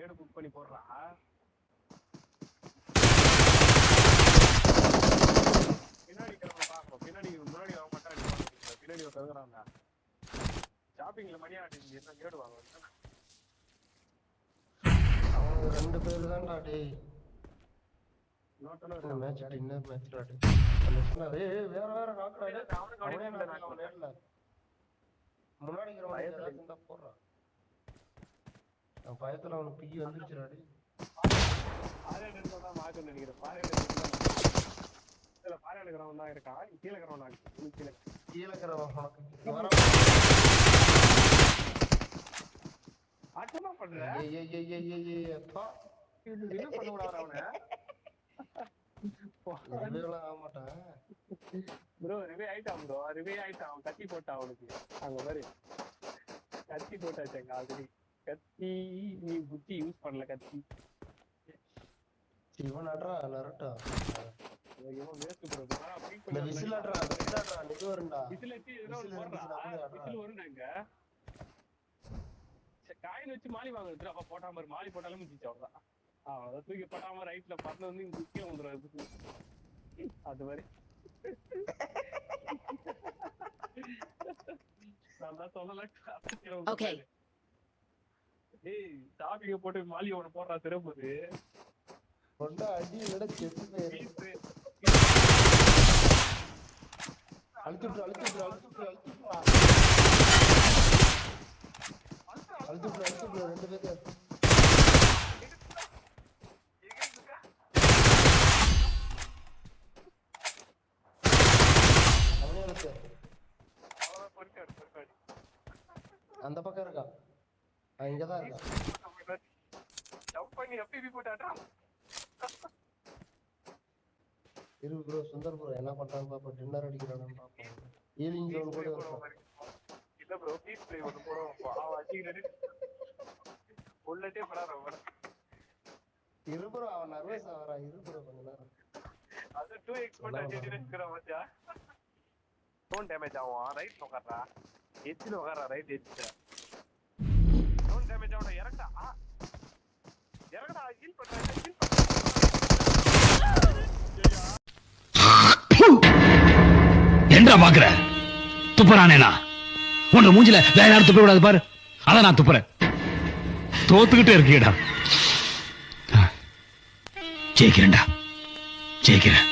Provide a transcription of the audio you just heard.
நேடு புக் பண்ணி போடுறா. பின்னாடி கிளம்ப பாக்கணும். பின்னாடி முன்னாடி அவன் மட்டும் அடிப்பாங்க. பின்னாடி ஒரு தகுறாங்க. ஷாப்பிங்ல மணி ஆட்டிங்க என்ன நேடு வாங்க. அவங்க 2 பேர் தான்டா டேய். நோட்டல மேட்ச் டின்னர் மேட்ச்டா டேய். அலஸ்னா வேற நாக்குடா டேய். அவனே இல்ல. முன்னாடி கிரவுண்ட்ல ஏதாவது இருந்தா போடுறா. நான் பயத்துல அவனுக்கு பிகி வந்துருச்சுடா டேய். பாறையில தான் மார்க் நினைக்கிறேன். பாறையில இல்ல பாறையில கிரவுண்ட் தான் இருக்கா. கீழ கிரவுண்ட் ஆக்கு. கீழ கிரவுண்ட் உனக்கு வர ஆட்டமா பண்ற. ஏய் அப்பா என்ன பண்ண விடாத அவனை. ரிவேலாம் ஆக மாட்டான். ப்ரோ ரிவே ஆயிட்டான் ப்ரோ. ரிவே ஆயிட்டான். கத்தி போட்டான் அவனுக்கு. அங்க பாரு. கத்தி போட்டாச்சேங்க ஆல்ரெடி. கத்தி நீ புத்தி யூஸ் பண்ணல கத்தி. இவன் அட்ரா நரட்டா. இவன் வேஸ்ட் ப்ரோ. இந்த விசில் அட்ரா நிக்கு வரண்டா. விசில் வச்சு இதெல்லாம் போடுறா. விசில் வரும்டாங்க. காயின் வச்சு மாலி வாங்குறது. அப்ப போட்டா மாதிரி மாலி போட்டாலும் முடிச்சு அவ்வளவுதான். அவ்வளவுதான் தூக்கி போட்டாம ரைட்ல பறந்து வந்து இங்க கீழே வந்துடும். அது மாதிரி நான் தான் சொல்லல. ஏய் டாபிக்க போட்டு மாலி அவனை போடுறா திருப்பது. கொண்டா அடி இல்லடா செத்து போயிரு. அழுத்துட்டு ரெண்டு பேர் அவனே அழுத்து. அந்த பக்கம் இருக்கா. இங்கதான் இருக்கா. இரு ப்ரோ சுந்தர் ப்ரோ என்ன பண்றாங்க பாப்போம். டின்னர் அடிக்கிறானு பாப்போம். ஹீலிங் ஜோன் கூட இருக்கும். இல்ல ப்ரோ பீஸ் ப்ளே வந்து போடுவோம். பாவம் அடிக்கிறது. உள்ளட்டே படாத. இரு ப்ரோ அவன் நர்வஸ் ஆவறா. இரு ப்ரோ கொஞ்ச நேரம். அது 2x போட்டு அடிக்கிறேங்கற மச்சான். டோன் டேமேஜ் ஆகும். ரைட் உட்கார்றா. எட்ஜ்ல உட்கார்றா ரைட் எட்ஜ்ல. டோன் டேமேஜ் ஆவட இறங்கடா. இறங்கடா ஹீல் பண்றா. என்னடா பாக்குற? துப்புறானேனா? உன்ன மூஞ்சில வேற யாரும் துப்ப கூடாது பாரு. அத நான் துப்புறேன். தோத்துக்கிட்டே இருக்கீடா. ஜெயிக்கிறேன்டா. ஜெயிக்கிறேன்.